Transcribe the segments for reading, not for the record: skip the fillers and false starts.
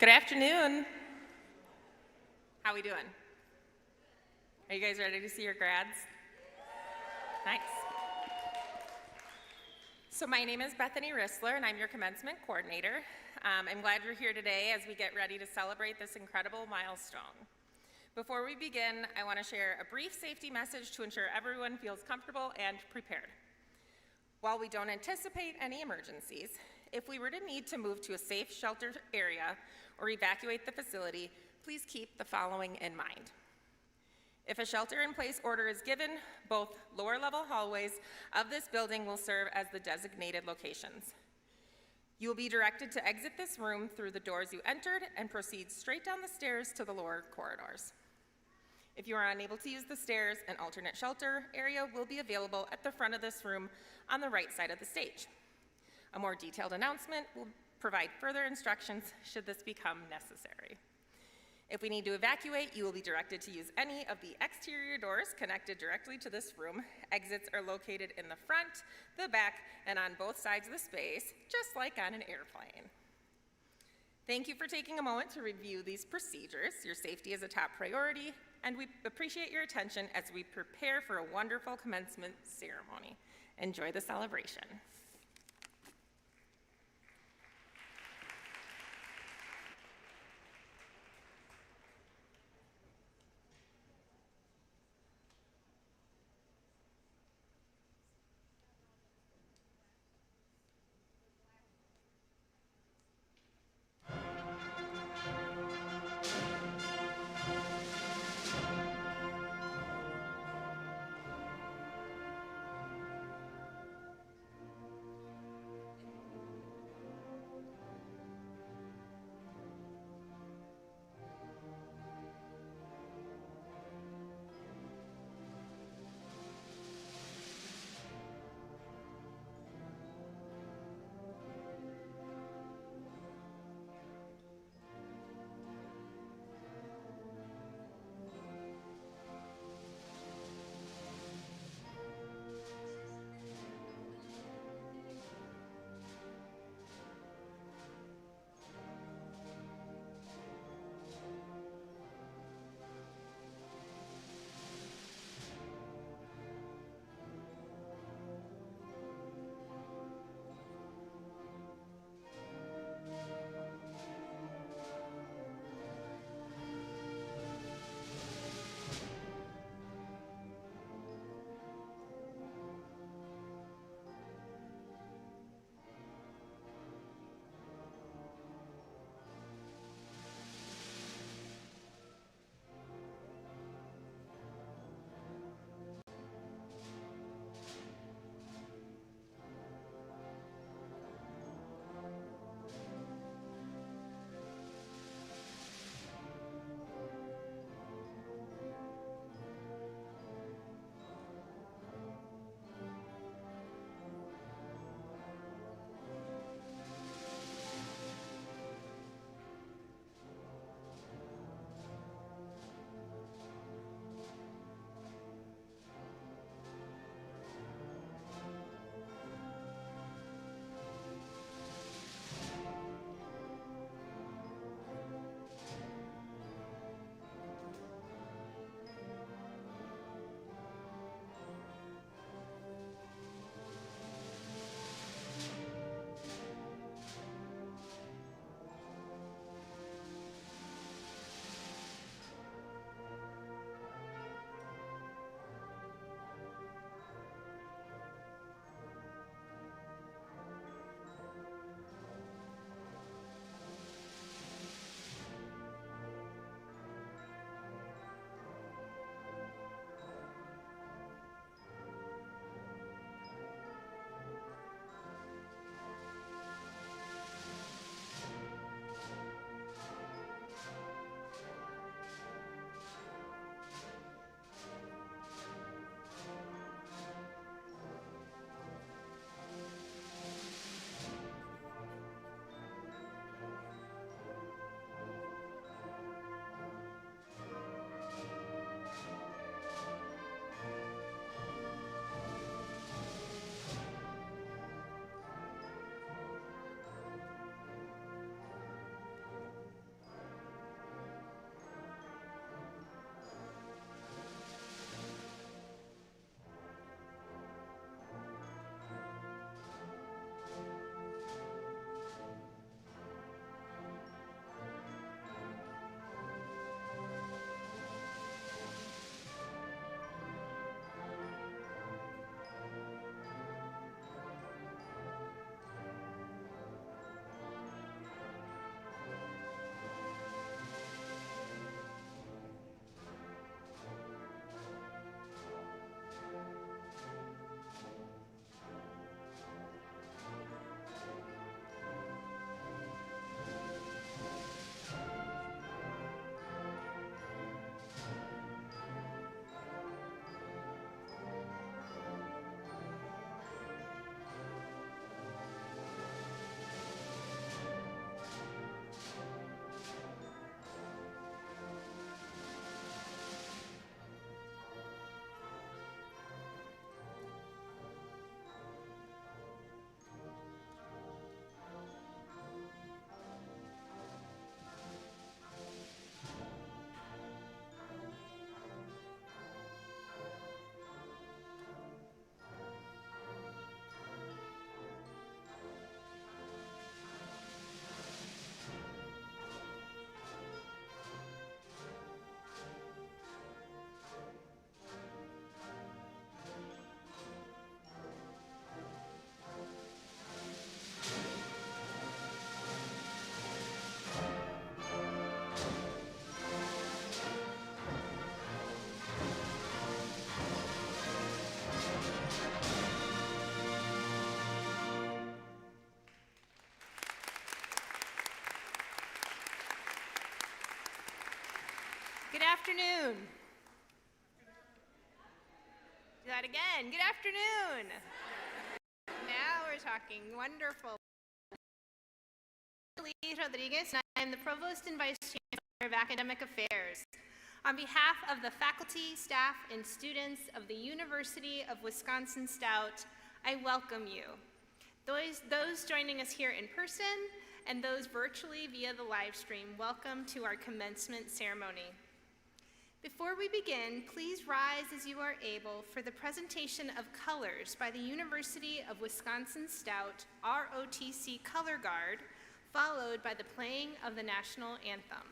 Good afternoon. How we doing? Are you guys ready to see your grads? Nice. So my name is Bethany Rissler, and I'm your commencement coordinator. I'm glad you're here today as we get ready to celebrate this incredible milestone. Before we begin, I want to share a brief safety message to ensure everyone feels comfortable and prepared. While we don't anticipate any emergencies, if we were to need to move to a safe sheltered area or evacuate the facility, please keep the following in mind. If a shelter-in-place order is given, both lower-level hallways of this building will serve as the designated locations. You will be directed to exit this room through the doors you entered and proceed straight down the stairs to the lower corridors. If you are unable to use the stairs, an alternate shelter area will be available at the front of this room on the right side of the stage. A more detailed announcement will provide further instructions should this become necessary. If we need to evacuate, you will be directed to use any of the exterior doors connected directly to this room. Exits are located in the front, the back, and on both sides of the space, just like on an airplane. Thank you for taking a moment to review these procedures. Your safety is a top priority, and we appreciate your attention as we prepare for a wonderful commencement ceremony. Enjoy the celebration. Good afternoon. Do that again. Good afternoon. Now we're talking. Wonderful. Luis Rodriguez, and I'm the Provost and Vice Chancellor of Academic Affairs. On behalf of the faculty, staff, and students of the University of Wisconsin-Stout, I welcome you. Those joining us here in person and those virtually via the live stream, welcome to our commencement ceremony. Before we begin, please rise as you are able for the presentation of colors by the University of Wisconsin-Stout ROTC Color Guard, followed by the playing of the national anthem.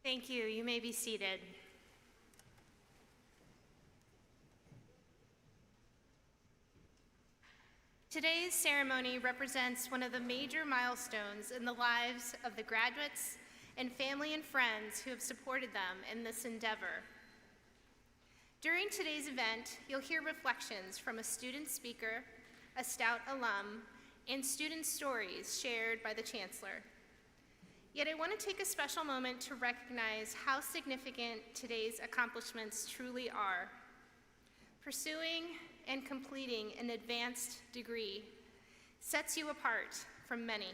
Thank you. You may be seated. Today's ceremony represents one of the major milestones in the lives of the graduates and family and friends who have supported them in this endeavor. During today's event, you'll hear reflections from a student speaker, a Stout alum, and student stories shared by the Chancellor. Yet I want to take a special moment to recognize how significant today's accomplishments truly are. Pursuing and completing an advanced degree sets you apart from many.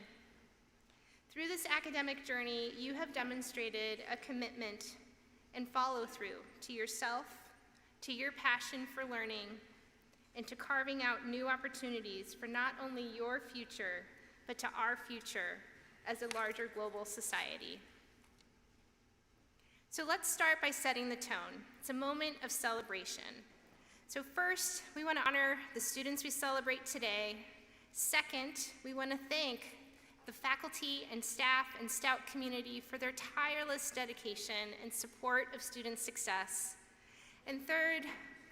Through this academic journey, you have demonstrated a commitment and follow-through to yourself, to your passion for learning, and to carving out new opportunities for not only your future, but to our future as a larger global society. So let's start by setting the tone. It's a moment of celebration. So first, we want to honor the students we celebrate today. Second, we want to thank the faculty and staff and Stout community for their tireless dedication and support of student success. And third,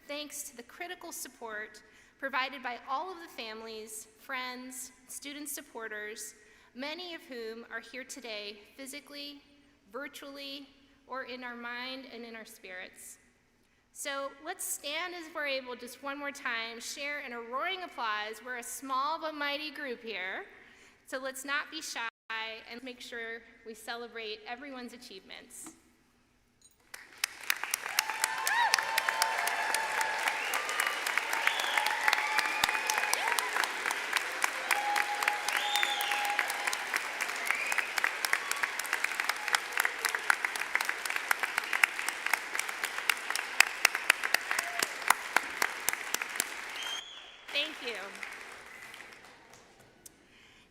thanks to the critical support provided by all of the families, friends, student supporters, many of whom are here today physically, virtually, or in our mind and in our spirits. So let's stand as we're able just one more time, share in a roaring applause. We're a small but mighty group here, so let's not be shy and make sure we celebrate everyone's achievements. Thank you.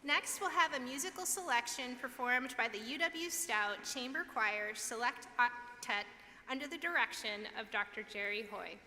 Next, we'll have a musical selection performed by the UW-Stout Chamber Choir Select Octet under the direction of Dr. Jerry Hoy.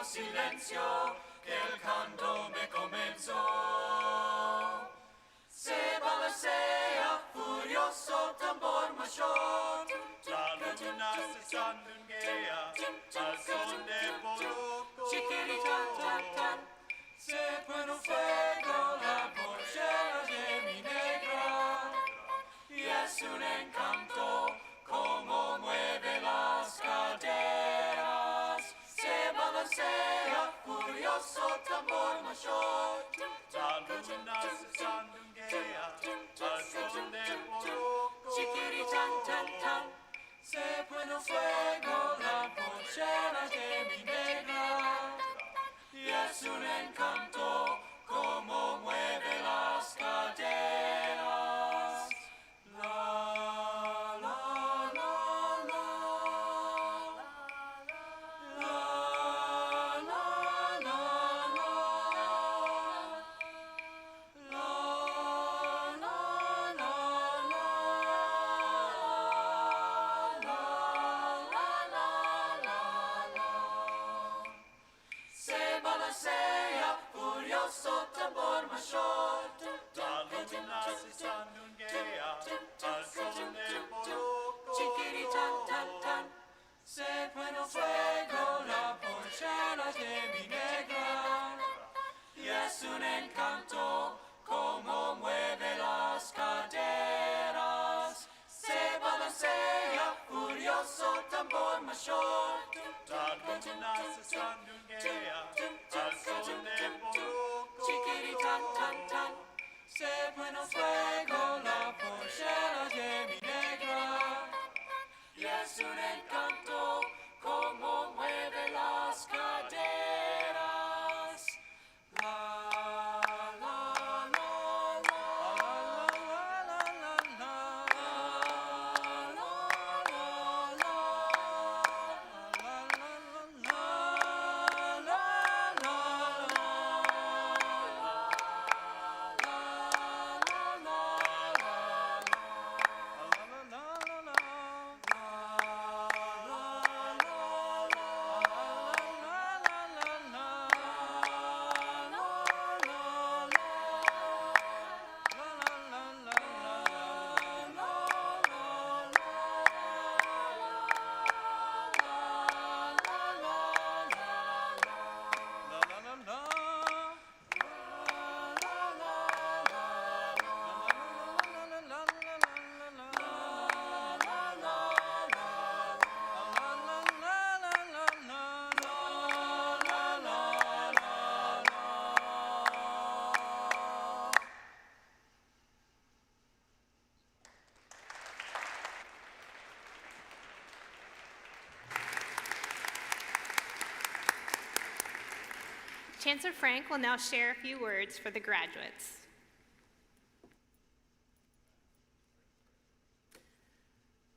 Silencio, que el canto me comenzó. Se balancea, furioso tambor mayor. La luna se sandunguea al son de Boluco. Se prende fuego la porchera de mi negra. Y es un encanto como mueve las caderas. Se balancea, furioso tambor mayor. La luna se sandunguea al son de Boluco. Se prende fuego la porchera de mi negra. Y es un encanto como mueve las caderas. La, la, la, la. La, la, la, la. La, la, la, la. Se balancea, furioso tambor mayor. La luna se sandunguea al son de Boluco. Se prende fuego la porchera de mi negra. Y es un encanto como mueve las caderas. Se balancea, furioso tambor mayor. La luna se sandunguea al son de Boluco. Se prende fuego la porchera de mi negra. Y es un encanto como mueve las caderas. La, la, la, la, la, la, la, la, la, la, la, la, la, la, la, la. Chancellor Frank will now share a few words for the graduates.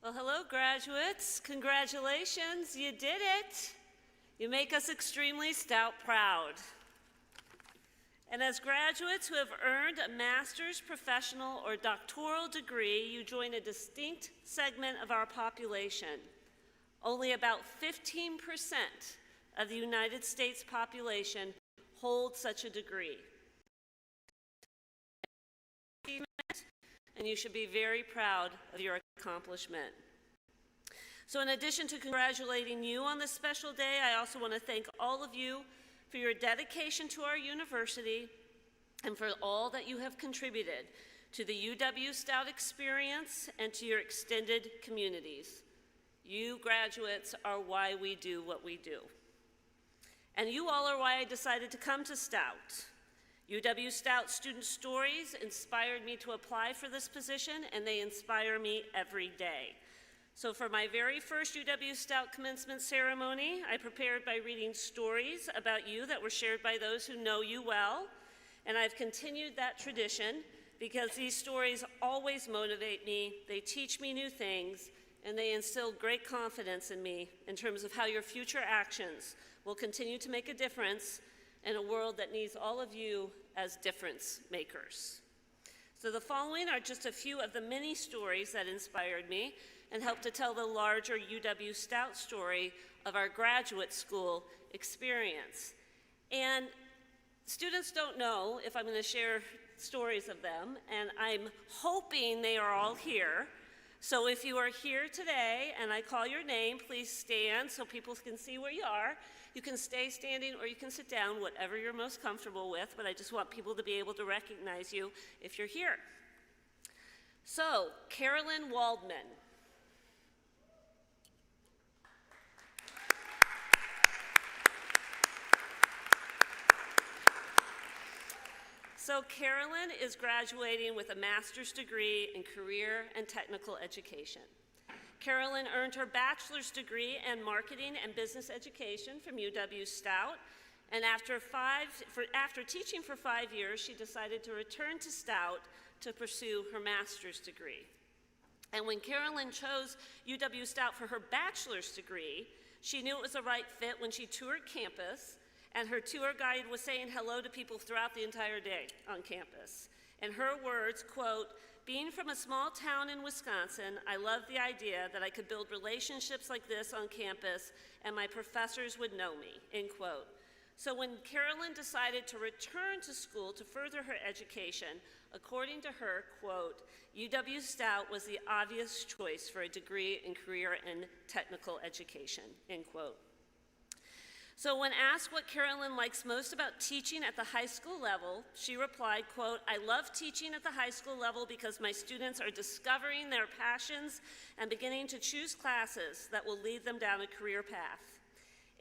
Well, hello, graduates. Congratulations, you did it. You make us extremely Stout proud. And as graduates who have earned a master's, professional, or doctoral degree, you join a distinct segment of our population. Only about 15% of the United States population hold such a degree. And you should be very proud of your accomplishment. So in addition to congratulating you on this special day, I also want to thank all of you for your dedication to our university and for all that you have contributed to the UW-Stout experience and to your extended communities. You graduates are why we do what we do. And you all are why I decided to come to Stout. UW-Stout student stories inspired me to apply for this position, and they inspire me every day. So for my very first UW-Stout commencement ceremony, I prepared by reading stories about you that were shared by those who know you well. And I've continued that tradition because these stories always motivate me, they teach me new things, and they instill great confidence in me in terms of how your future actions will continue to make a difference in a world that needs all of you as difference makers. So the following are just a few of the many stories that inspired me and helped to tell the larger UW-Stout story of our graduate school experience. And students don't know if I'm going to share stories of them, and I'm hoping they are all here. So if you are here today and I call your name, please stand so people can see where you are. You can stay standing or you can sit down, whatever you're most comfortable with, but I just want people to be able to recognize you if you're here. So, Carolyn Waldman. So Carolyn is graduating with a master's degree in career and technical education. Carolyn earned her bachelor's degree in marketing and business education from UW-Stout, and after teaching for 5 years, she decided to return to Stout to pursue her master's degree. And when Carolyn chose UW-Stout for her bachelor's degree, she knew it was the right fit when she toured campus, and her tour guide was saying hello to people throughout the entire day on campus. In her words, quote, "Being from a small town in Wisconsin, I love the idea that I could build relationships like this on campus and my professors would know me," end quote. So when Carolyn decided to return to school to further her education, according to her, quote, "UW-Stout was the obvious choice for a degree in career and technical education," end quote. So when asked what Carolyn likes most about teaching at the high school level, she replied, quote, "I love teaching at the high school level because my students are discovering their passions and beginning to choose classes that will lead them down a career path.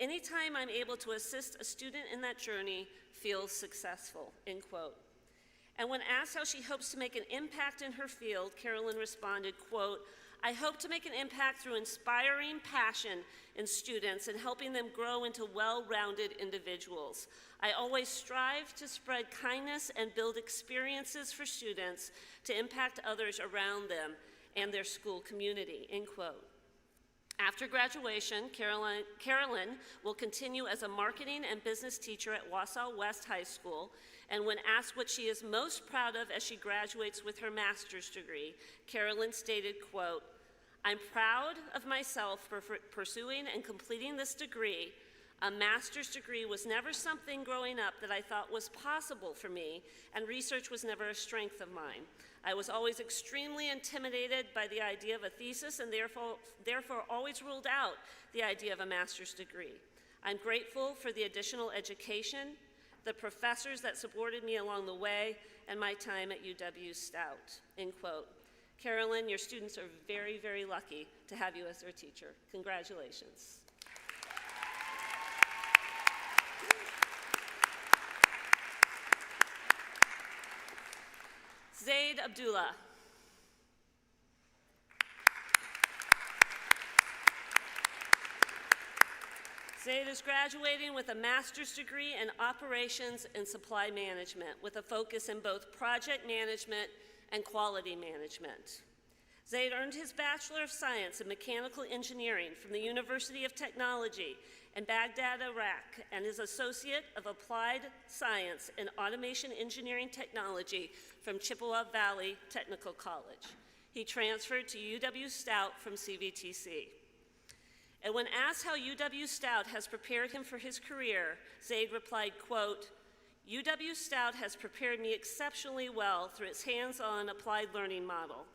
Anytime I'm able to assist a student in that journey feels successful," end quote. And when asked how she hopes to make an impact in her field, Carolyn responded, quote, "I hope to make an impact through inspiring passion in students and helping them grow into well-rounded individuals. I always strive to spread kindness and build experiences for students to impact others around them and their school community," end quote. After graduation, Carolyn will continue as a marketing and business teacher at Wausau West High School, and when asked what she is most proud of as she graduates with her master's degree, Carolyn stated, quote, "I'm proud of myself for pursuing and completing this degree. A master's degree was never something growing up that I thought was possible for me, and research was never a strength of mine. I was always extremely intimidated by the idea of a thesis and therefore always ruled out the idea of a master's degree. I'm grateful for the additional education, the professors that supported me along the way, and my time at UW-Stout," end quote. Carolyn, your students are very, very lucky to have you as their teacher. Congratulations. Zaid Abdullah. Zaid is graduating with a master's degree in operations and supply management with a focus in both project management and quality management. Zaid earned his Bachelor of Science in Mechanical Engineering from the University of Technology in Baghdad, Iraq, and his Associate of Applied Science in Automation Engineering Technology from Chippewa Valley Technical College. He transferred to UW-Stout from CVTC. And when asked how UW-Stout has prepared him for his career, Zaid replied, quote, UW-Stout has prepared me exceptionally well through its hands-on applied learning model.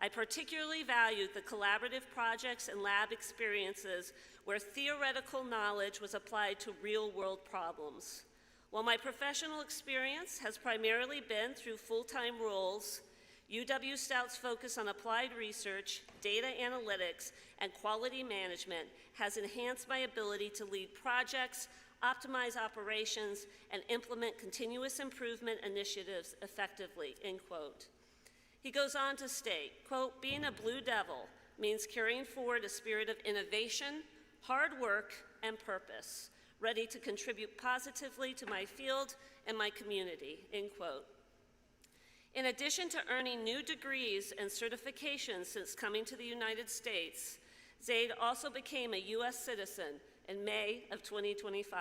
I particularly valued the collaborative projects and lab experiences where theoretical knowledge was applied to real-world problems. While my professional experience has primarily been through full-time roles, UW-Stout's focus on applied research, data analytics, and quality management has enhanced my ability to lead projects, optimize operations, and implement continuous improvement initiatives effectively, end quote. He goes on to state, quote, being a Blue Devil means carrying forward a spirit of innovation, hard work, and purpose, ready to contribute positively to my field and my community, end quote. In addition to earning new degrees and certifications since coming to the United States, Zaid also became a U.S. citizen in May of 2025.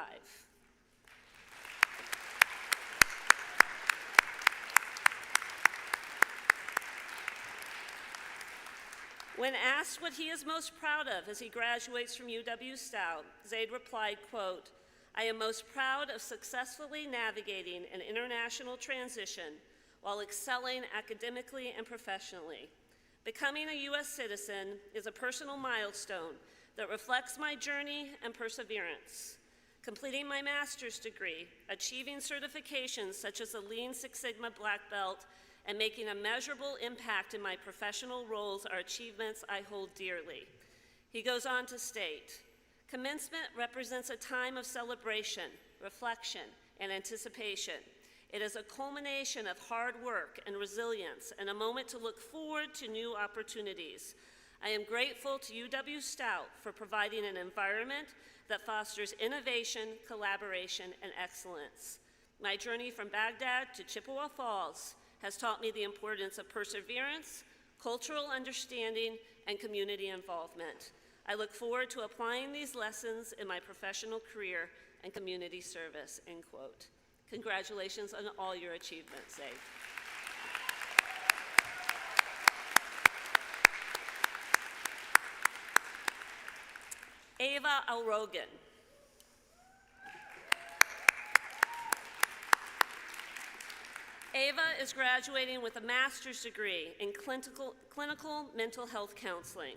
When asked what he is most proud of as he graduates from UW-Stout, Zaid replied, quote, I am most proud of successfully navigating an international transition while excelling academically and professionally. Becoming a U.S. citizen is a personal milestone that reflects my journey and perseverance. Completing my master's degree, achieving certifications such as the Lean Six Sigma Black Belt, and making a measurable impact in my professional roles are achievements I hold dearly. He goes on to state, Commencement represents a time of celebration, reflection, and anticipation. It is a culmination of hard work and resilience and a moment to look forward to new opportunities. I am grateful to UW-Stout for providing an environment that fosters innovation, collaboration, and excellence. My journey from Baghdad to Chippewa Falls has taught me the importance of perseverance, cultural understanding, and community involvement. I look forward to applying these lessons in my professional career and community service, end quote. Congratulations on all your achievements, Zaid. Ava Alrogan. Ava is graduating with a master's degree in clinical mental health counseling.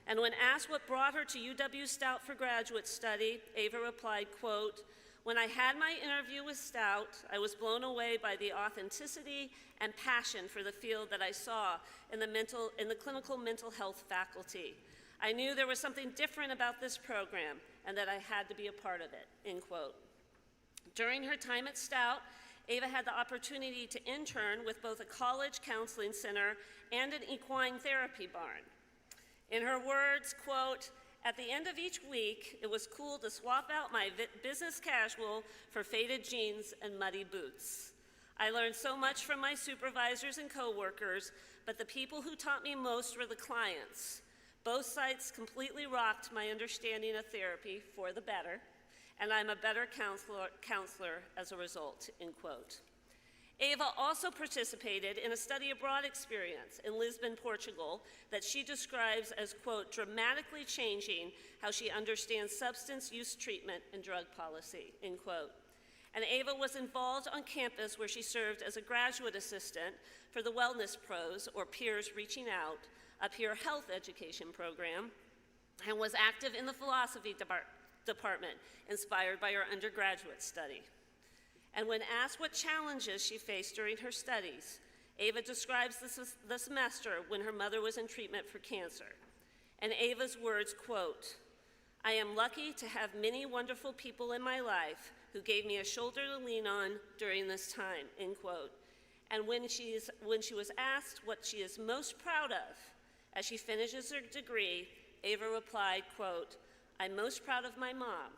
And when asked what brought her to UW-Stout for graduate study, Ava replied, quote, when I had my interview with Stout, I was blown away by the authenticity and passion for the field that I saw in the clinical mental health faculty. I knew there was something different about this program and that I had to be a part of it, end quote. During her time at Stout, Ava had the opportunity to intern with both a college counseling center and an equine therapy barn. In her words, quote, at the end of each week, it was cool to swap out my business casual for faded jeans and muddy boots. I learned so much from my supervisors and coworkers, but the people who taught me most were the clients. Both sites completely rocked my understanding of therapy for the better, and I'm a better counselor as a result, end quote. Ava also participated in a study abroad experience in Lisbon, Portugal, that she describes as, quote, dramatically changing how she understands substance use treatment and drug policy, end quote. And Ava was involved on campus where she served as a graduate assistant for the Wellness Pros, or Peers Reaching Out, a peer health education program, and was active in the philosophy department, inspired by her undergraduate study. And when asked what challenges she faced during her studies, Ava describes the semester when her mother was in treatment for cancer. And Ava's words, quote, I am lucky to have many wonderful people in my life who gave me a shoulder to lean on during this time, end quote. And when she was asked what she is most proud of as she finishes her degree, Ava replied, quote, I'm most proud of my mom,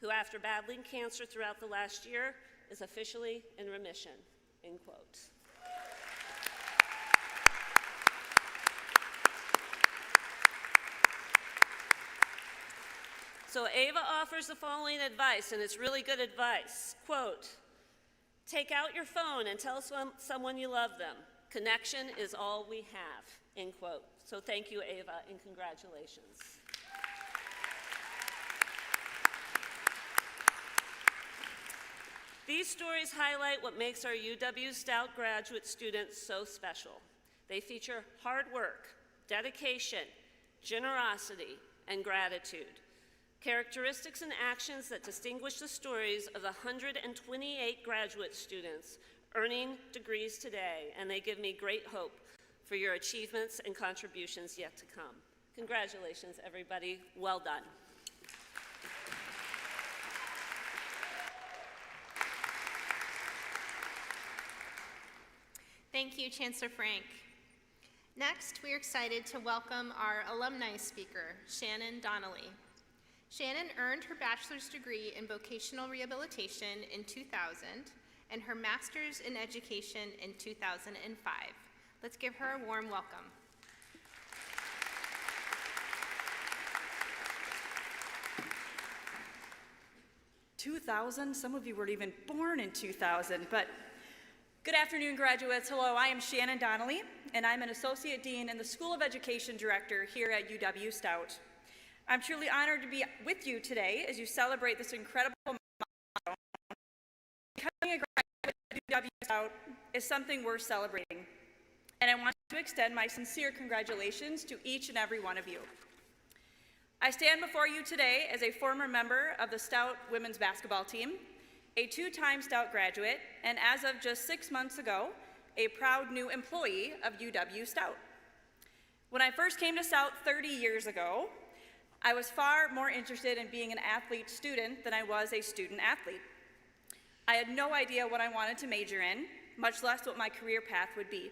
who after battling cancer throughout the last year is officially in remission, end quote. So Ava offers the following advice, and it's really good advice. Quote, take out your phone and tell someone you love them. Connection is all we have, end quote. So thank you, Ava, and congratulations. These stories highlight what makes our UW-Stout graduate students so special. They feature hard work, dedication, generosity, and gratitude. Characteristics and actions that distinguish the stories of the 128 graduate students earning degrees today, and they give me great hope for your achievements and contributions yet to come. Congratulations, everybody. Well done. Thank you, Chancellor Frank. Next, we are excited to welcome our alumni speaker, Shannon Donnelly. Shannon earned her bachelor's degree in vocational rehabilitation in 2000 and her master's in education in 2005. Let's give her a warm welcome. "2000? Some of you weren't even born in 2000, but good afternoon, graduates. Hello, I am Shannon Donnelly, and I'm an Associate Dean and the School of Education Director here at UW-Stout. I'm truly honored to be with you today as you celebrate this incredible milestone. Becoming a graduate at UW-Stout is something worth celebrating, and I want to extend my sincere congratulations to each and every one of you. I stand before you today as a former member of the Stout women's basketball team, a two-time Stout graduate, and as of just 6 months ago, a proud new employee of UW-Stout. When I first came to Stout 30 years ago, I was far more interested in being an athlete student than I was a student athlete. I had no idea what I wanted to major in, much less what my career path would be.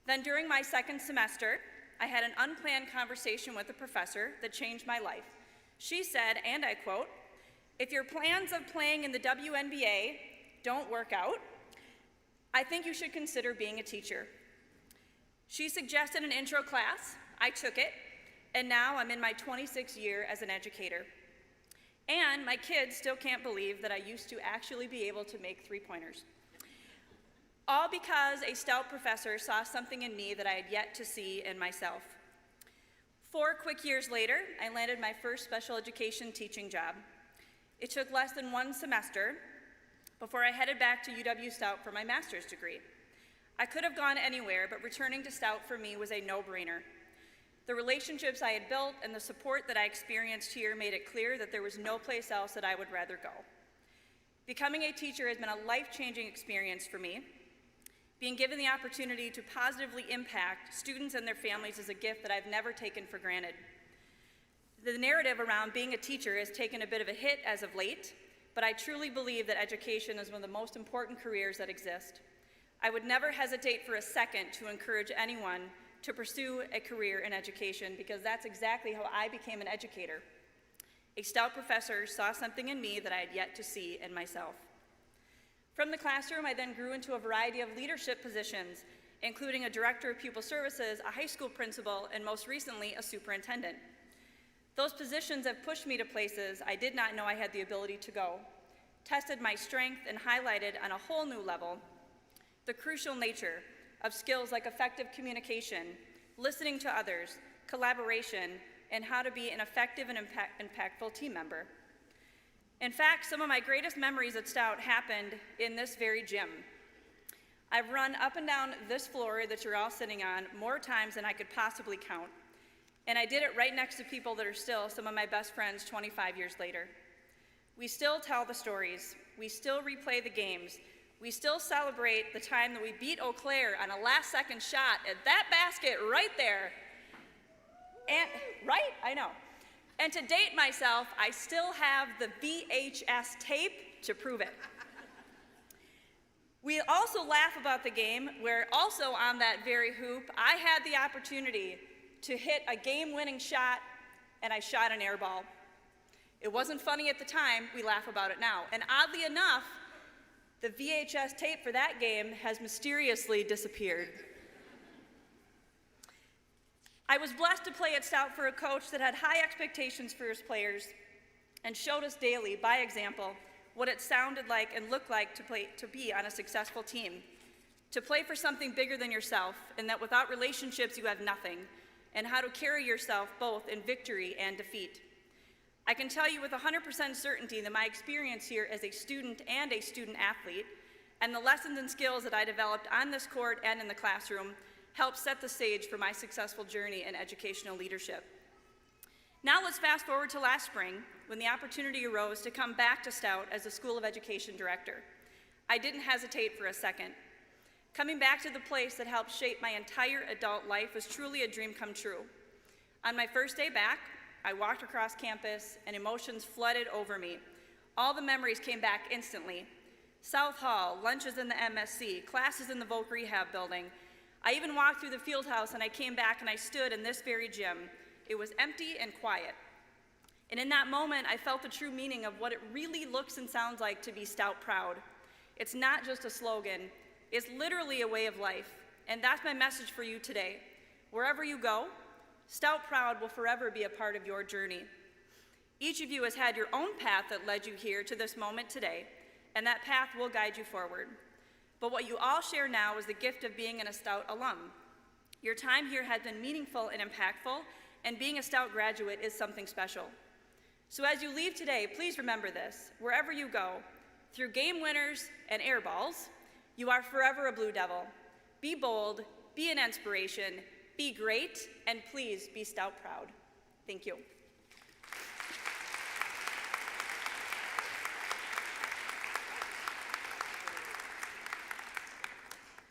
Then during my second semester, I had an unplanned conversation with a professor that changed my life. She said, and I quote, "If your plans of playing in the WNBA don't work out, I think you should consider being a teacher." She suggested an intro class. I took it, and now I'm in my 26th year as an educator. And my kids still can't believe that I used to actually be able to make three-pointers. All because a Stout professor saw something in me that I had yet to see in myself. 4 quick years later, I landed my first special education teaching job. It took less than 1 semester before I headed back to UW-Stout for my master's degree. I could have gone anywhere, but returning to Stout for me was a no-brainer. The relationships I had built and the support that I experienced here made it clear that there was no place else that I would rather go. Becoming a teacher has been a life-changing experience for me. Being given the opportunity to positively impact students and their families is a gift that I've never taken for granted. The narrative around being a teacher has taken a bit of a hit as of late, but I truly believe that education is one of the most important careers that exist. I would never hesitate for a second to encourage anyone to pursue a career in education, because that's exactly how I became an educator. A Stout professor saw something in me that I had yet to see in myself. From the classroom, I then grew into a variety of leadership positions, including a director of pupil services, a high school principal, and most recently, a superintendent. Those positions have pushed me to places I did not know I had the ability to go, tested my strength, and highlighted on a whole new level the crucial nature of skills like effective communication, listening to others, collaboration, and how to be an effective and impactful team member. In fact, some of my greatest memories at Stout happened in this very gym. I've run up and down this floor that you're all sitting on more times than I could possibly count, and I did it right next to people that are still some of my best friends 25 years later. We still tell the stories, we still replay the games, we still celebrate the time that we beat Eau Claire on a last-second shot at that basket right there. And, right? I know. And to date myself, I still have the VHS tape to prove it. We also laugh about the game where also on that very hoop, I had the opportunity to hit a game-winning shot, and I shot an air ball. It wasn't funny at the time, we laugh about it now. And oddly enough, the VHS tape for that game has mysteriously disappeared. I was blessed to play at Stout for a coach that had high expectations for his players and showed us daily, by example, what it sounded like and looked like to be on a successful team, to play for something bigger than yourself, and that without relationships you have nothing, and how to carry yourself both in victory and defeat. I can tell you with 100% certainty that my experience here as a student and a student athlete, and the lessons and skills that I developed on this court and in the classroom, helped set the stage for my successful journey in educational leadership. Now let's fast forward to last spring, when the opportunity arose to come back to Stout as the School of Education Director. I didn't hesitate for a second. Coming back to the place that helped shape my entire adult life was truly a dream come true. On my first day back, I walked across campus and emotions flooded over me. All the memories came back instantly. South Hall, lunches in the MSC, classes in the Volk Rehab building. I even walked through the field house and I came back and I stood in this very gym. It was empty and quiet. And in that moment, I felt the true meaning of what it really looks and sounds like to be Stout proud. It's not just a slogan, it's literally a way of life. And that's my message for you today. Wherever you go, Stout proud will forever be a part of your journey. Each of you has had your own path that led you here to this moment today, and that path will guide you forward. But what you all share now is the gift of being an Stout alum. Your time here has been meaningful and impactful, and being a Stout graduate is something special. So as you leave today, please remember this. Wherever you go, through game winners and air balls, you are forever a Blue Devil. Be bold, be an inspiration, be great, and please be Stout proud. Thank you.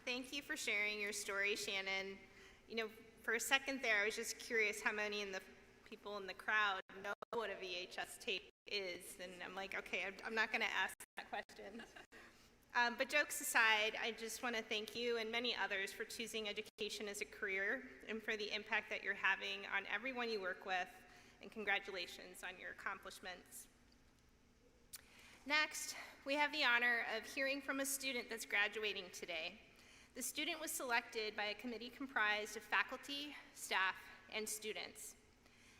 Thank you for sharing your story, Shannon. You know, for a second there, I was just curious how many in the people in the crowd know what a VHS tape is, and I'm like, okay, I'm not gonna ask that question. But jokes aside, I just want to thank you and many others for choosing education as a career and for the impact that you're having on everyone you work with, and congratulations on your accomplishments. Next, we have the honor of hearing from a student that's graduating today. The student was selected by a committee comprised of faculty, staff, and students.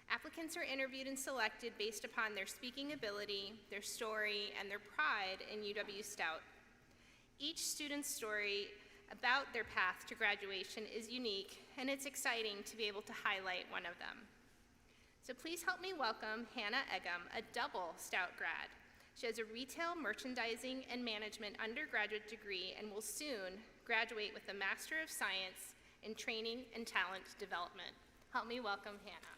Applicants are interviewed and selected based upon their speaking ability, their story, and their pride in UW-Stout. Each student's story about their path to graduation is unique, and it's exciting to be able to highlight one of them. So please help me welcome Hannah Eggum, a double Stout grad. She has a retail merchandising and management undergraduate degree and will soon graduate with a Master of Science in Training and Talent Development. Help me welcome Hannah.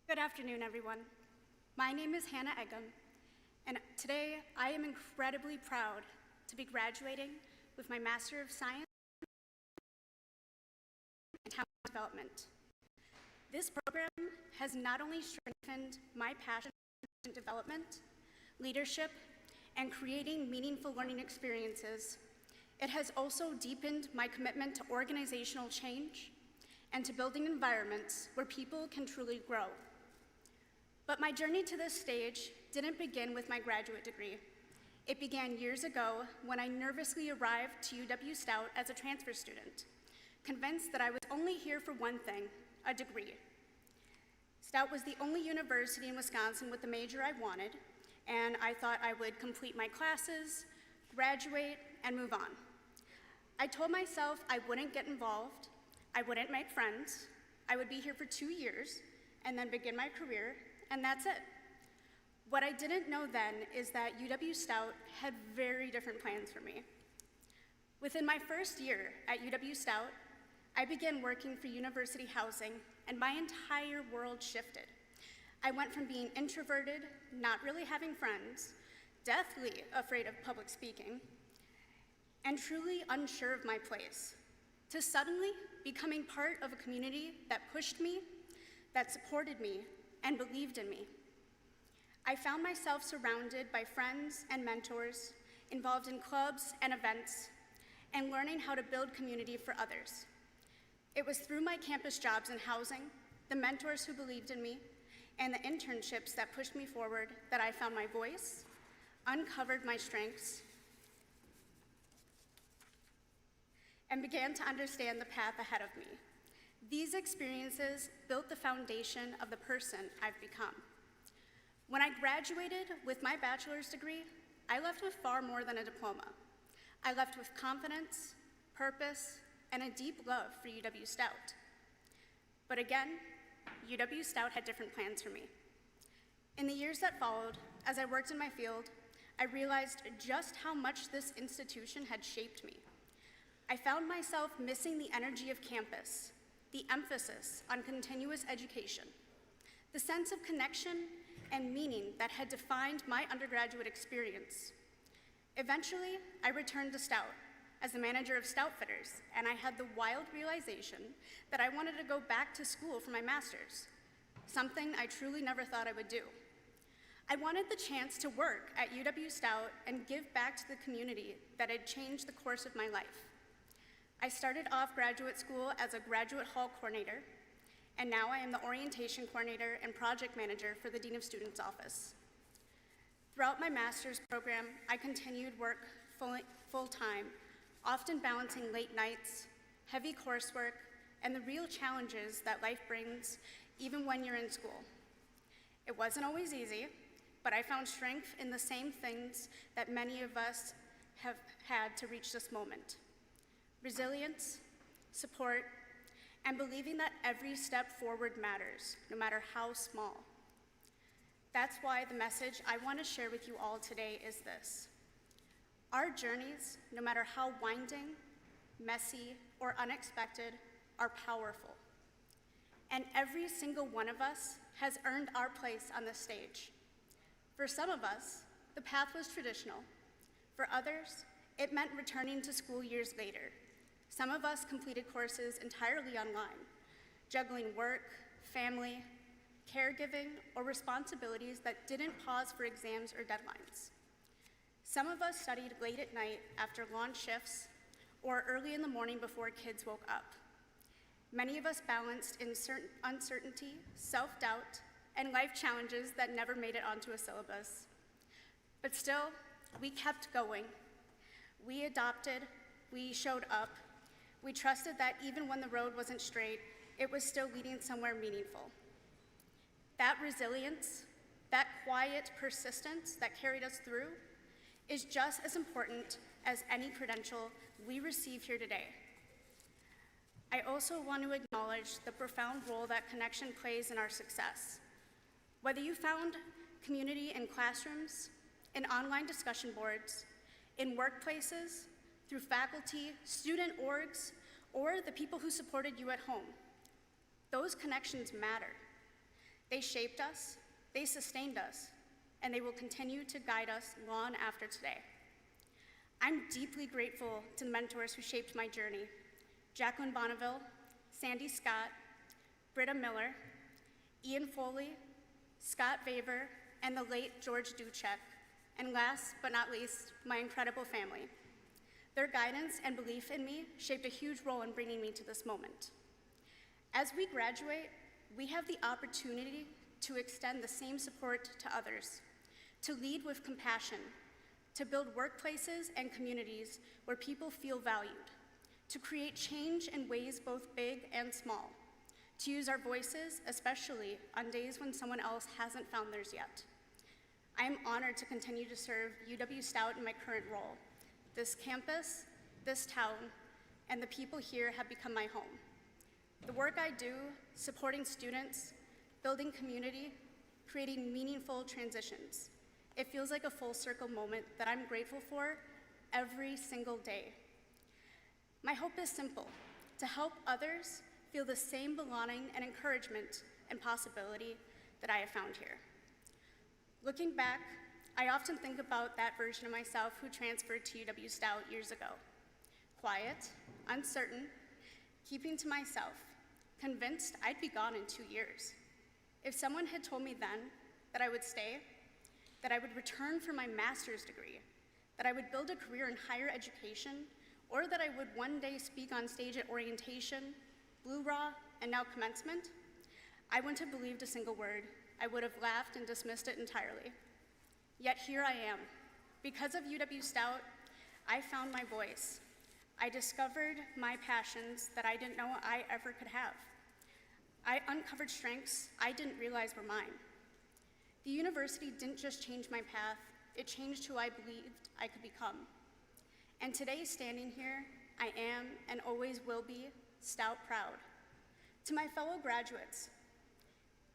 Good afternoon, everyone. My name is Hannah Eggum, and today I am incredibly proud to be graduating with my Master of Science in Talent Development. This program has not only strengthened my passion for development, leadership, and creating meaningful learning experiences, it has also deepened my commitment to organizational change and to building environments where people can truly grow. But my journey to this stage didn't begin with my graduate degree. It began years ago when I nervously arrived to UW-Stout as a transfer student, convinced that I was only here for one thing, a degree. Stout was the only university in Wisconsin with the major I wanted, and I thought I would complete my classes, graduate, and move on. I told myself I wouldn't get involved, I wouldn't make friends, I would be here for 2 years, and then begin my career, and that's it. What I didn't know then is that UW-Stout had very different plans for me. Within my first year at UW-Stout, I began working for university housing, and my entire world shifted. I went from being introverted, not really having friends, deathly afraid of public speaking, and truly unsure of my place, to suddenly becoming part of a community that pushed me, that supported me, and believed in me. I found myself surrounded by friends and mentors, involved in clubs and events, and learning how to build community for others. It was through my campus jobs in housing, the mentors who believed in me, and the internships that pushed me forward that I found my voice, uncovered my strengths, and began to understand the path ahead of me. These experiences built the foundation of the person I've become. When I graduated with my bachelor's degree, I left with far more than a diploma. I left with confidence, purpose, and a deep love for UW-Stout. But again, UW-Stout had different plans for me. In the years that followed, as I worked in my field, I realized just how much this institution had shaped me. I found myself missing the energy of campus, the emphasis on continuous education, the sense of connection and meaning that had defined my undergraduate experience. Eventually, I returned to Stout as the manager of Stout Fitters, and I had the wild realization that I wanted to go back to school for my master's, something I truly never thought I would do. I wanted the chance to work at UW-Stout and give back to the community that had changed the course of my life. I started off graduate school as a graduate hall coordinator, and now I am the orientation coordinator and project manager for the Dean of Students office. Throughout my master's program, I continued work full-time, often balancing late nights, heavy coursework, and the real challenges that life brings even when you're in school. It wasn't always easy, but I found strength in the same things that many of us have had to reach this moment: resilience, support, and believing that every step forward matters, no matter how small. That's why the message I want to share with you all today is this: our journeys, no matter how winding, messy, or unexpected, are powerful. And every single one of us has earned our place on the stage. For some of us, the path was traditional. For others, it meant returning to school years later. Some of us completed courses entirely online, juggling work, family, caregiving, or responsibilities that didn't pause for exams or deadlines. Some of us studied late at night after long shifts or early in the morning before kids woke up. Many of us balanced uncertainty, self-doubt, and life challenges that never made it onto a syllabus. But still, we kept going. We adopted, we showed up, we trusted that even when the road wasn't straight, it was still leading somewhere meaningful. That resilience, that quiet persistence that carried us through, is just as important as any credential we receive here today. I also want to acknowledge the profound role that connection plays in our success. Whether you found community in classrooms, in online discussion boards, in workplaces, through faculty, student orgs, or the people who supported you at home, those connections matter. They shaped us, they sustained us, and they will continue to guide us long after today. I'm deeply grateful to the mentors who shaped my journey: Jacqueline Bonneville, Sandy Scott, Britta Miller, Ian Foley, Scott Vaver, and the late George Duchek, and last but not least, my incredible family. Their guidance and belief in me shaped a huge role in bringing me to this moment. As we graduate, we have the opportunity to extend the same support to others, to lead with compassion, to build workplaces and communities where people feel valued, to create change in ways both big and small, to use our voices, especially on days when someone else hasn't found theirs yet. I am honored to continue to serve UW-Stout in my current role. This campus, this town, and the people here have become my home. The work I do, supporting students, building community, creating meaningful transitions, it feels like a full circle moment that I'm grateful for every single day. My hope is simple: to help others feel the same belonging and encouragement and possibility that I have found here. Looking back, I often think about that version of myself who transferred to UW-Stout years ago. Quiet, uncertain, keeping to myself, convinced I'd be gone in 2 years. If someone had told me then that I would stay, that I would return for my master's degree, that I would build a career in higher education, or that I would one day speak on stage at orientation, Blue Raw, and now Commencement, I wouldn't have believed a single word. I would have laughed and dismissed it entirely. Yet here I am. Because of UW-Stout, I found my voice. I discovered my passions that I didn't know I ever could have. I uncovered strengths I didn't realize were mine. The university didn't just change my path, it changed who I believed I could become. And today, standing here, I am and always will be Stout proud. To my fellow graduates,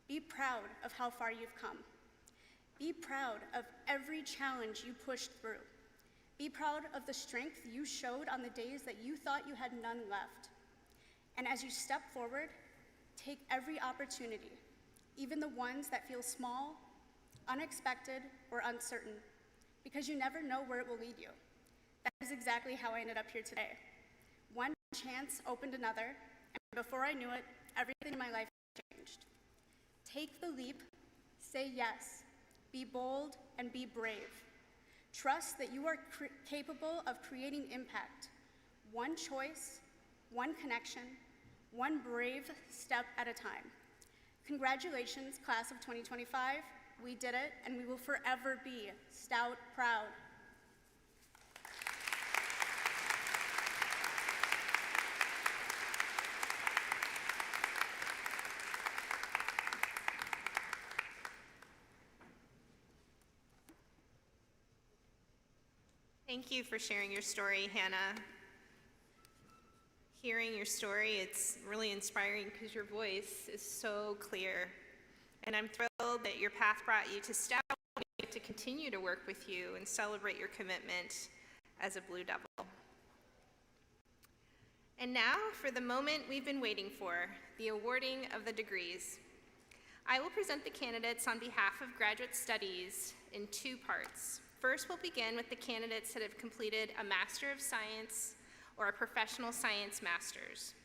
be proud of how far you've come. Be proud of every challenge you pushed through. Be proud of the strength you showed on the days that you thought you had none left. And as you step forward, take every opportunity, even the ones that feel small, unexpected, or uncertain, because you never know where it will lead you. That is exactly how I ended up here today. One chance opened another, and before I knew it, everything in my life changed. Take the leap, say yes, be bold, and be brave. Trust that you are capable of creating impact, one choice, one connection, one brave step at a time. Congratulations, class of 2025. We did it, and we will forever be Stout proud. Thank you for sharing your story, Hannah. Hearing your story, it's really inspiring because your voice is so clear. And I'm thrilled that your path brought you to Stout. We get to continue to work with you and celebrate your commitment as a Blue Devil. And now for the moment we've been waiting for, the awarding of the degrees. I will present the candidates on behalf of Graduate Studies in two parts. First, we'll begin with the candidates that have completed a Master of Science or a Professional Science Master's.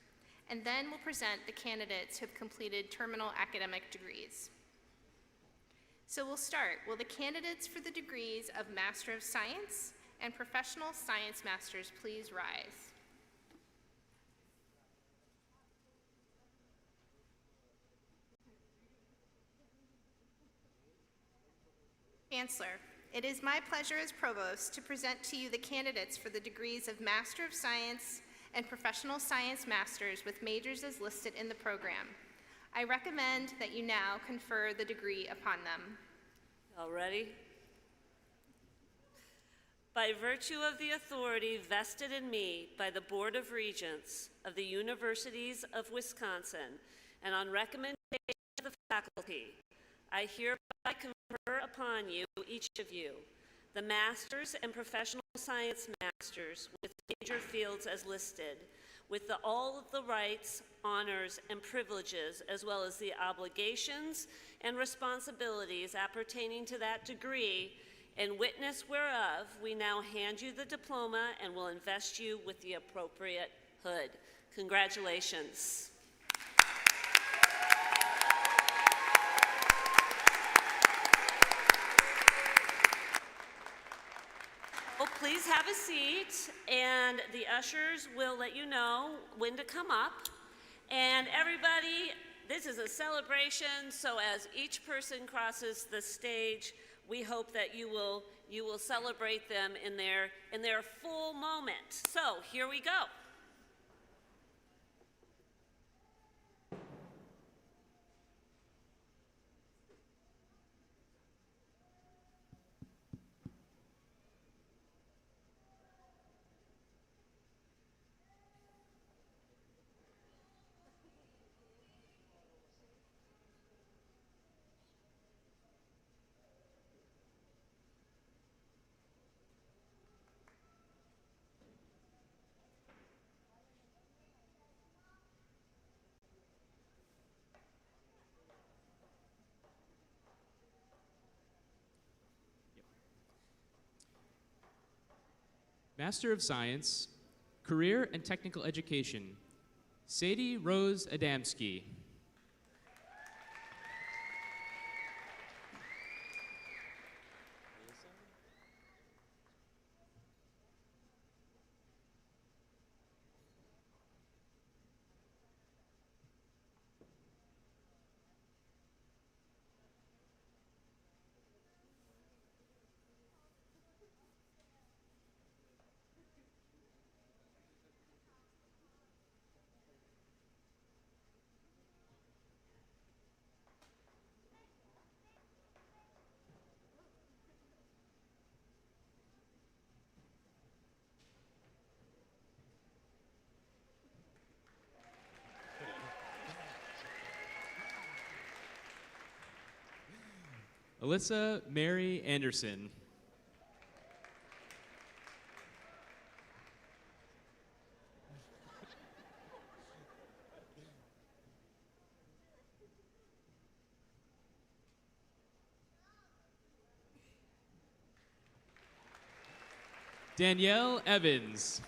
And then we'll present the candidates who have completed terminal academic degrees. So we'll start. Will the candidates for the degrees of Master of Science and Professional Science Masters please rise? Chancellor, it is my pleasure as Provost to present to you the candidates for the degrees of Master of Science and Professional Science Masters with majors as listed in the program. I recommend that you now confer the degree upon them. All ready? By virtue of the authority vested in me by the Board of Regents of the Universities of Wisconsin, and on recommendation of the faculty, I hereby confer upon you, each of you, the Masters and Professional Science Masters with major fields as listed, with all of the rights, honors, and privileges, as well as the obligations and responsibilities appertaining to that degree, in witness whereof we now hand you the diploma and will invest you with the appropriate hood. Congratulations. Please have a seat, and the ushers will let you know when to come up. And everybody, this is a celebration, so as each person crosses the stage, we hope that you will celebrate them in their full moment. So here we go. Master of Science, Career and Technical Education, Sadie Rose Adamski. Alyssa Mary Anderson. Danielle Evans.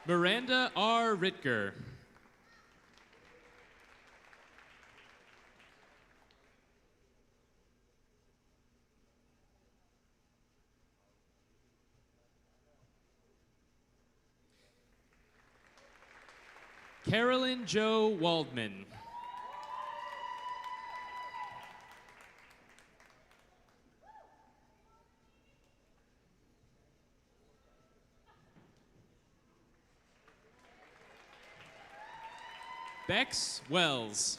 Miranda R. Ritger. Carolyn Jo Waldman. Bex Wells.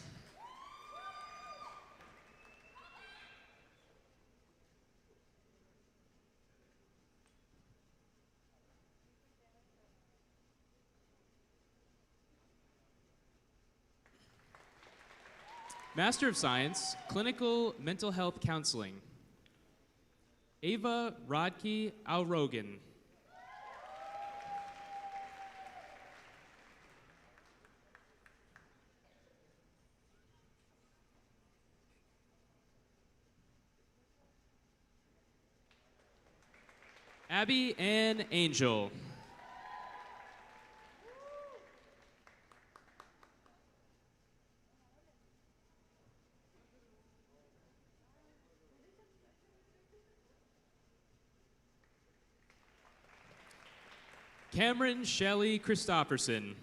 Master of Science, Clinical Mental Health Counseling. Ava Rodke Alrogan. Abby Ann Angel. Cameron Shelley Christopherson.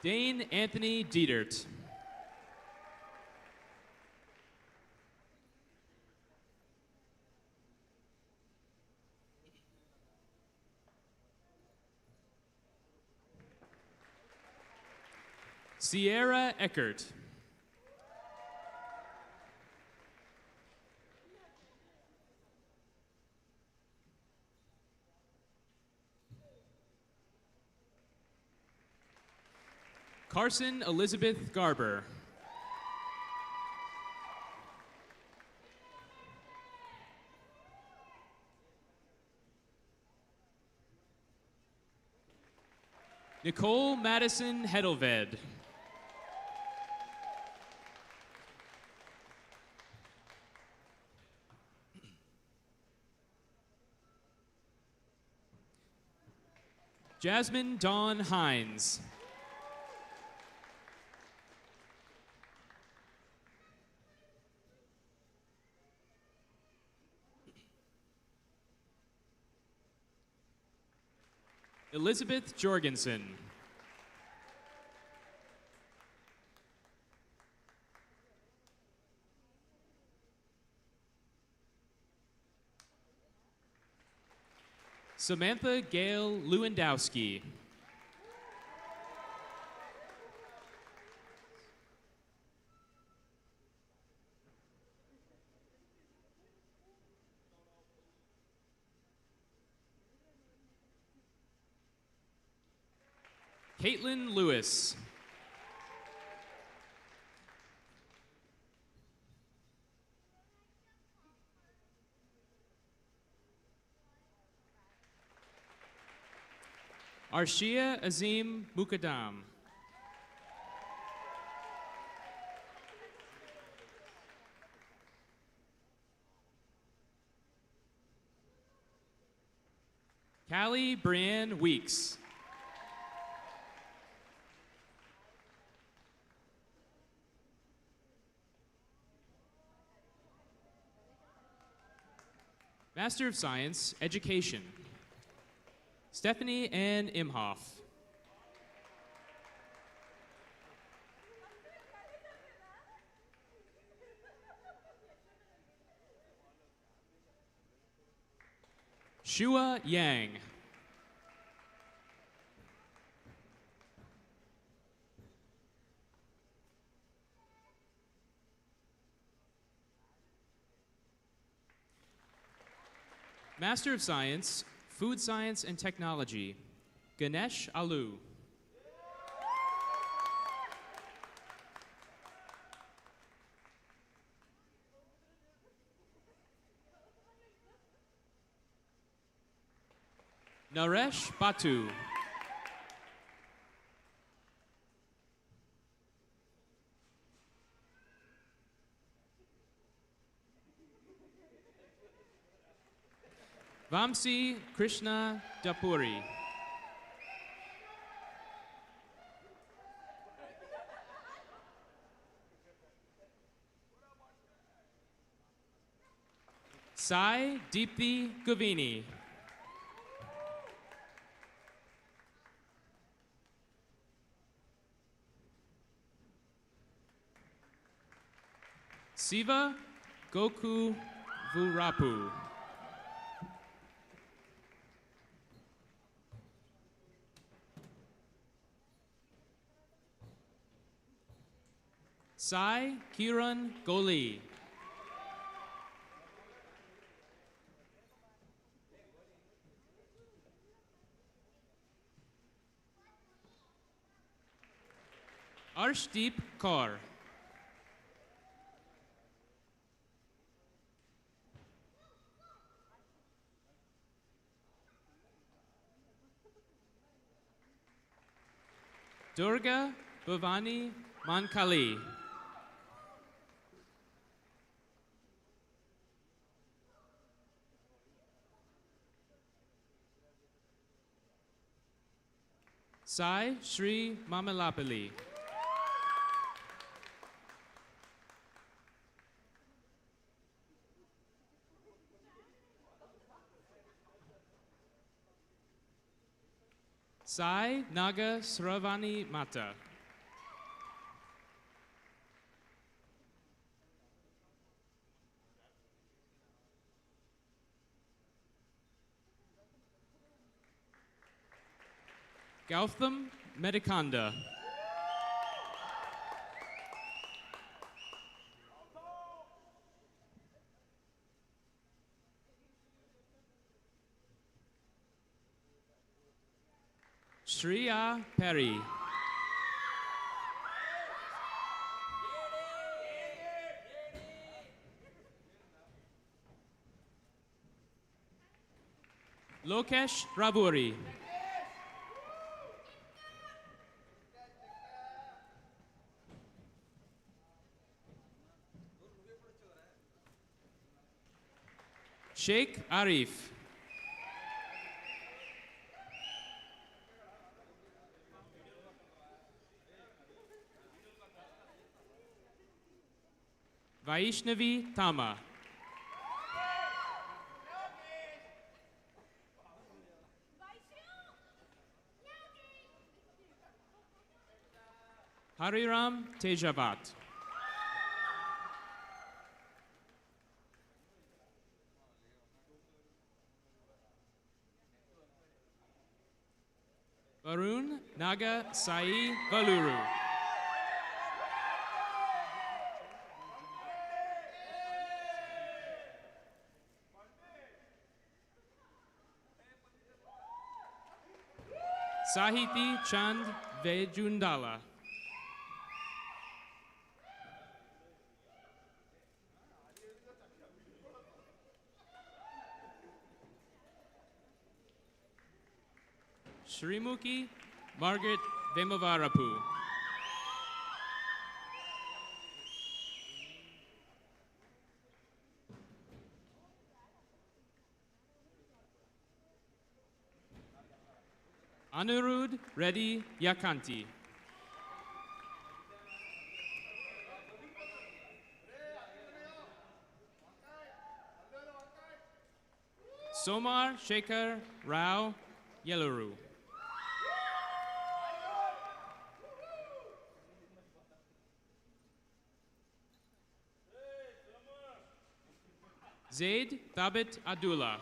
Dane Anthony Dietert. Sierra Eckert. Carson Elizabeth Garber. Nicole Madison Hedelved. Jasmine Dawn Hines. Elizabeth Jorgensen. Samantha Gail Lewandowski. Caitlin Lewis. Arshia Azim Mukadam. Callie Brianne Weeks. Master of Science, Education. Stephanie Ann Imhoff. Shua Yang. Master of Science, Food Science and Technology, Ganesh Alu. Naresh Batu. Vamsi Krishna Dapuri. Sai Deepthi Govini. Siva Goku Vurapu. Sai Kiran Goli. Arshdeep Kaur. Durga Bhavani Mankali. Sai Sri Mamalapalli. Sai Naga Sravani Mata. Gautam Medikanda. Shreya Perry. Lokesh Raburi. Sheikh Arif. Vaishnavi Tama. Hariram Tejavat. Varun Naga Sai Valuru. Sahiti Chand Vejundala. Srimuki Margaret Vemavarapu. Anirudh Reddy Yakanti. Somar Shekhar Rao Yeluru. Zaid Thabit Abdullah.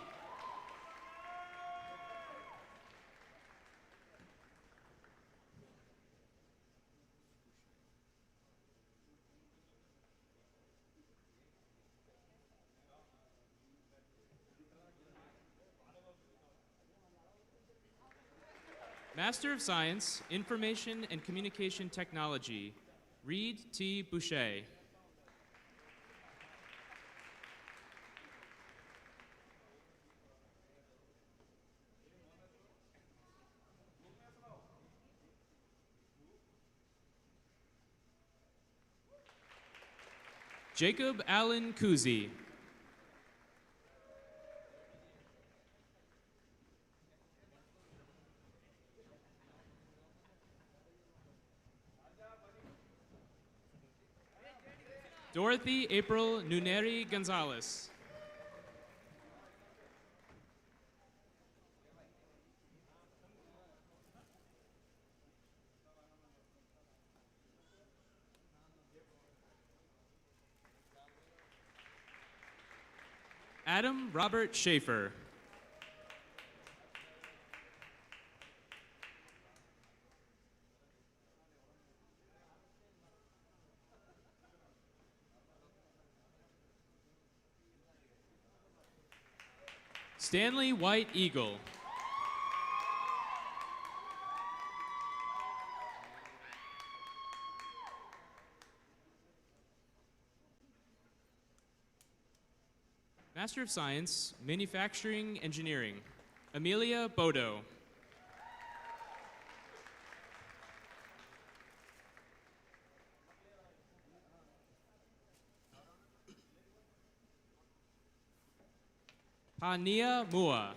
Master of Science, Information and Communication Technology, Reed T. Boucher. Jacob Allen Kuzi. Dorothy April Nuneri Gonzalez. Adam Robert Schaefer. Stanley White Eagle. Master of Science, Manufacturing Engineering, Amelia Bodo. Pania Mua.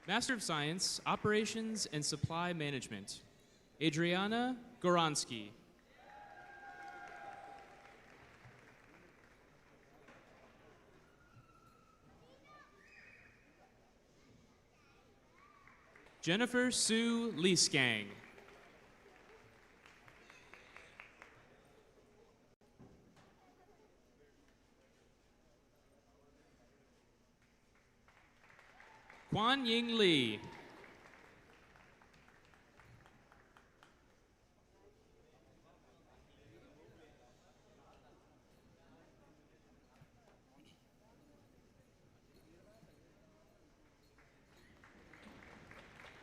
Master of Science, Operations and Supply Management, Adriana Goransky. Jennifer Sue Leeskang. Quan Ying Lee.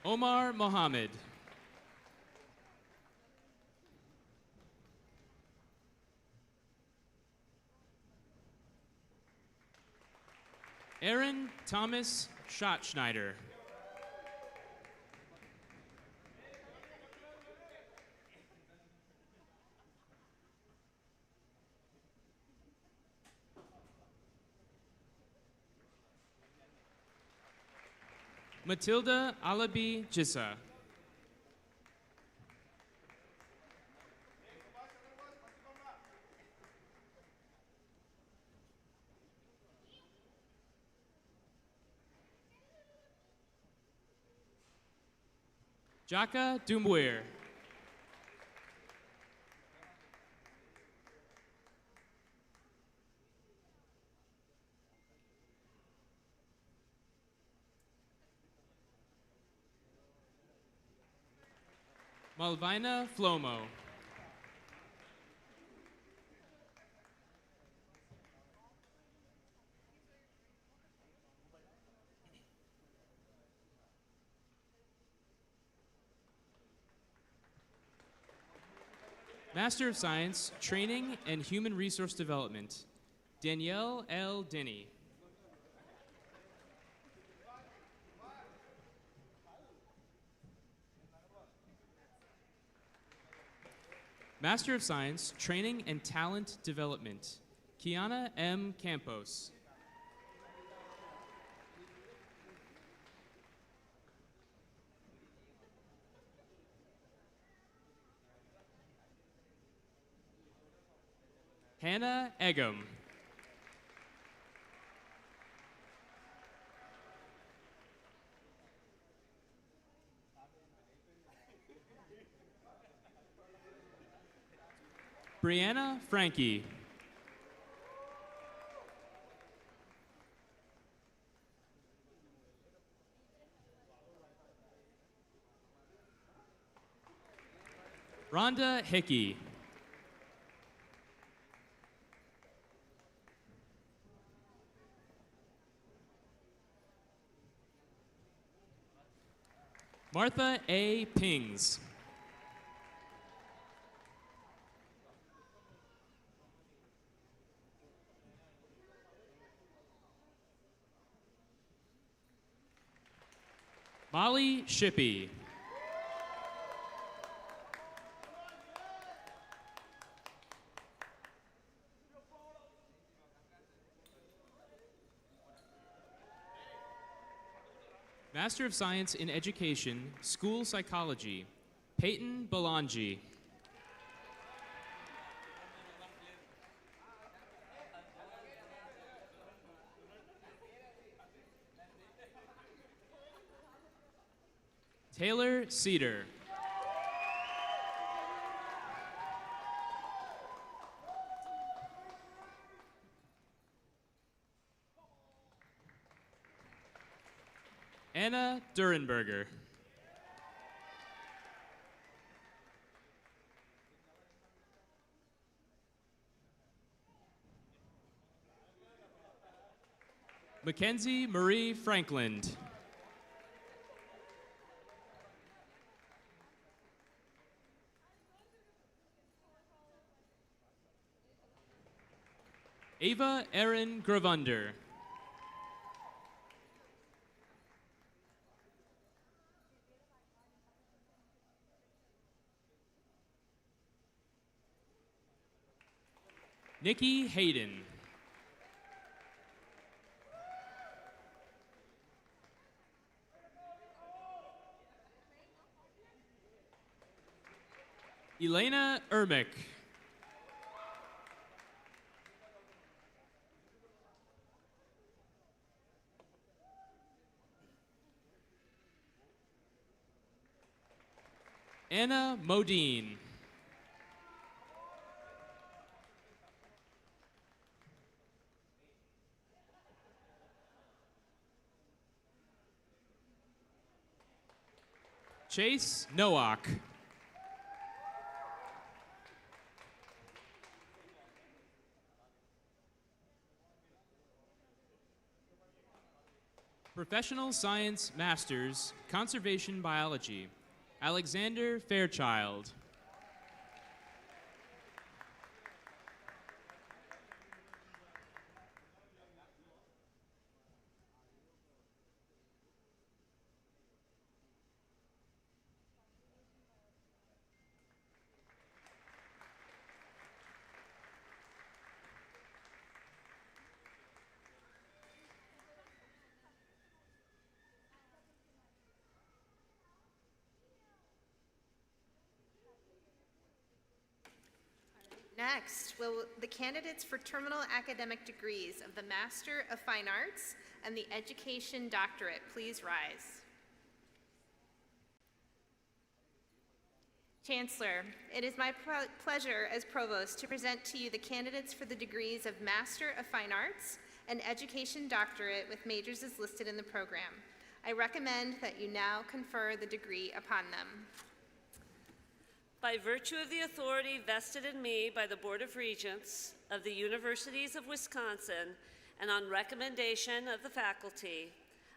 Omar Mohammed. Aaron Thomas Schatzschneider. Matilda Alabi Jissa. Jaka Dumbuir. Malvina Flomo. Master of Science, Training and Human Resource Development, Danielle L. Denny. Master of Science, Training and Talent Development, Kiana M. Campos. Hannah Eggum. Brianna Frankie. Rhonda Hickey. Martha A. Pings. Molly Shippey. Master of Science in Education, School Psychology, Peyton Belangi. Taylor Cedar. Anna Durenberger. Mackenzie Marie Frankland. Ava Erin Gravander. Nikki Hayden. Elena Ermick. Anna Modine. Chase Nowak. Professional Science Masters, Conservation Biology, Alexander Fairchild. Next, will the candidates for terminal academic degrees of the Master of Fine Arts and the Education Doctorate please rise? Chancellor, it is my pleasure as Provost to present to you the candidates for the degrees of Master of Fine Arts and Education Doctorate with majors as listed in the program. I recommend that you now confer the degree upon them. By virtue of the authority vested in me by the Board of Regents of the Universities of Wisconsin and on recommendation of the faculty,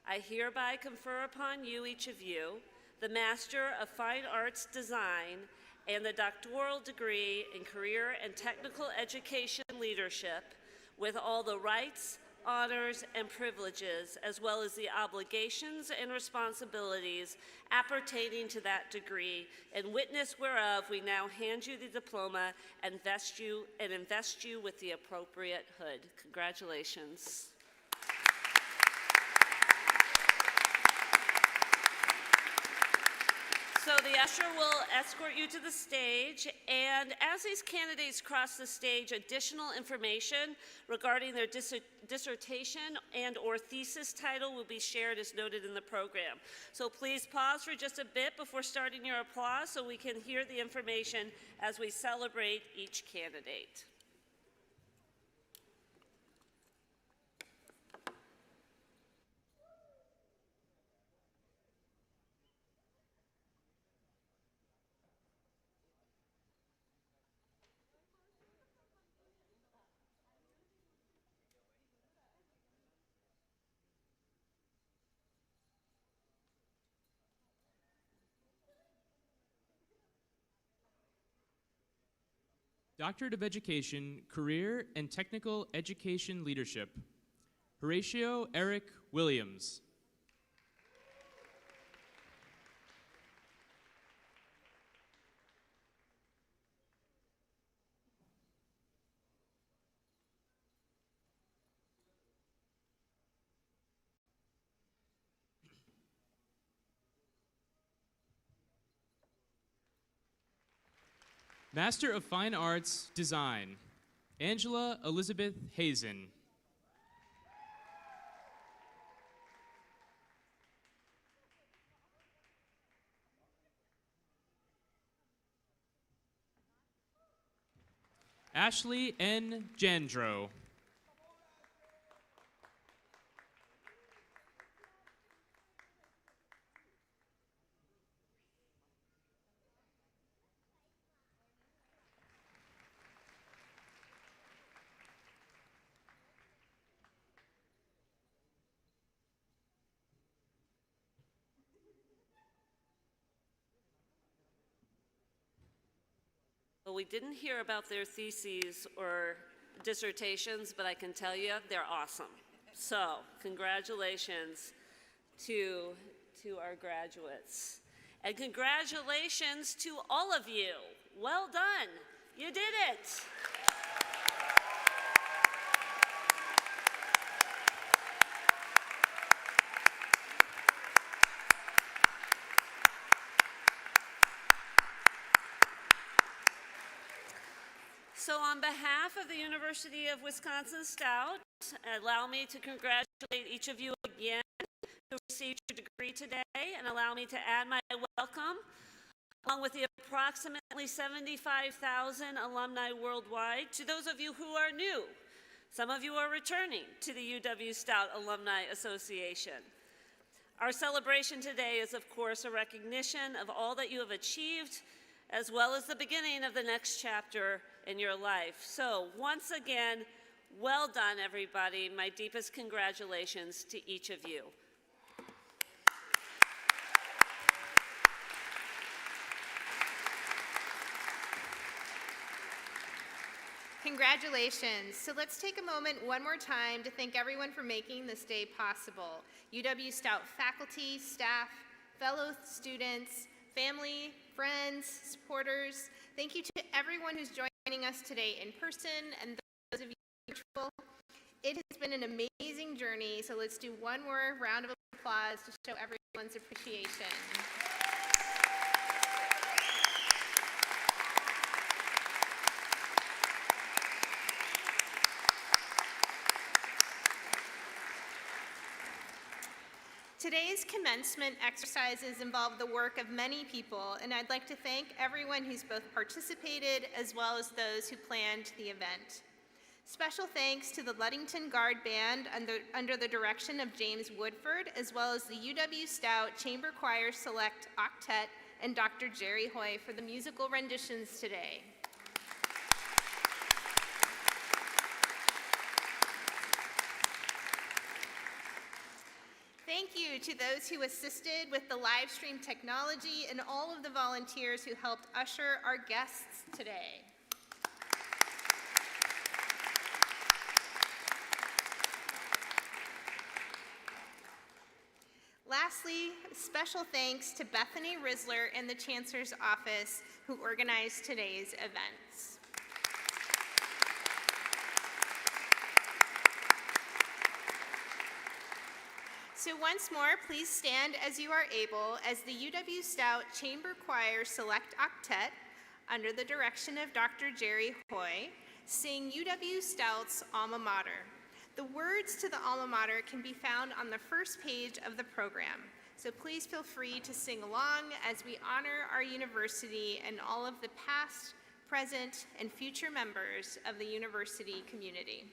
I hereby confer upon you, each of you, the Master of Fine Arts Design and the doctoral degree in Career and Technical Education Leadership with all the rights, honors, and privileges, as well as the obligations and responsibilities appertaining to that degree, in witness whereof we now hand you the diploma and invest you with the appropriate hood. Congratulations. So the usher will escort you to the stage, and as these candidates cross the stage, additional information regarding their dissertation and/or thesis title will be shared as noted in the program. So please pause for just a bit before starting your applause so we can hear the information as we celebrate each candidate. Doctorate of Education, Career and Technical Education Leadership, Horatio Eric Williams. Master of Fine Arts, Design, Angela Elizabeth Hazen. Ashley N. Jandro. Well, we didn't hear about their theses or dissertations, but I can tell you they're awesome. So, congratulations to our graduates. And congratulations to all of you. Well done. You did it. So on behalf of the University of Wisconsin-Stout, allow me to congratulate each of you again who received your degree today, and allow me to add my welcome, along with the approximately 75,000 alumni worldwide, to those of you who are new. Some of you are returning to the UW-Stout Alumni Association. Our celebration today is, of course, a recognition of all that you have achieved, as well as the beginning of the next chapter in your life. So once again, well done, everybody. My deepest congratulations to each of you. Congratulations. So let's take a moment one more time to thank everyone for making this day possible. UW-Stout faculty, staff, fellow students, family, friends, supporters. Thank you to everyone who's joining us today in person and those of you virtual. It has been an amazing journey, so let's do one more round of applause to show everyone's appreciation. Today's commencement exercises involve the work of many people, and I'd like to thank everyone who's both participated as well as those who planned the event. Special thanks to the Ludington Guard Band under the direction of James Woodford, as well as the UW-Stout Chamber Choir Select Octet and Dr. Jerry Hoy for the musical renditions today. Thank you to those who assisted with the live stream technology and all of the volunteers who helped usher our guests today. Lastly, special thanks to Bethany Risler and the Chancellor's Office who organized today's events. So once more, please stand as you are able as the UW-Stout Chamber Choir Select Octet, under the direction of Dr. Jerry Hoy, sing UW-Stout's Alma Mater. The words to the Alma Mater can be found on the first page of the program. So please feel free to sing along as we honor our university and all of the past, present, and future members of the university community.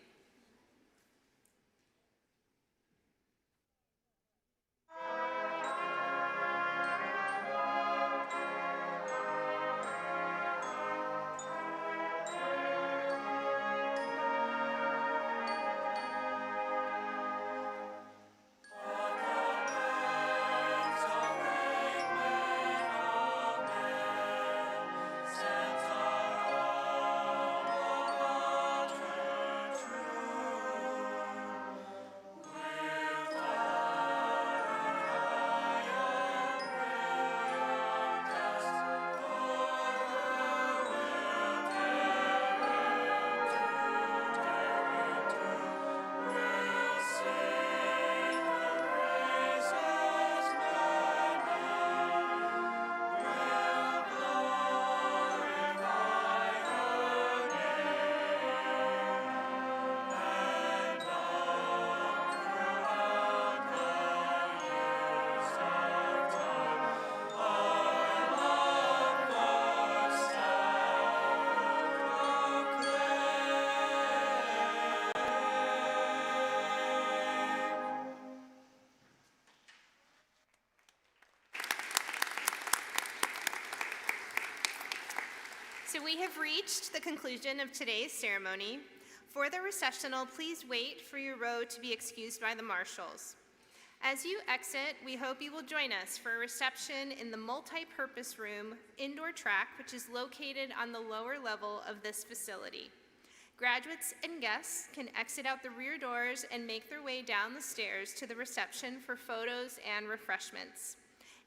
Santa we have reached the conclusion of today's ceremony. For the recessional, please wait for your row to be excused by the marshals. As you exit, we hope you will join us for a reception in the multi-purpose room indoor track, which is located on the lower level of this facility. Graduates and guests can exit out the rear doors and make their way down the stairs to the reception for photos and refreshments.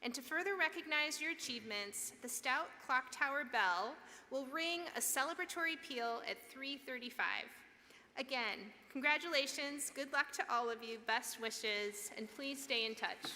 And to further recognize your achievements, the Stout Clock Tower bell will ring a celebratory peal at 3:35. Again, congratulations, good luck to all of you, best wishes, and please stay in touch.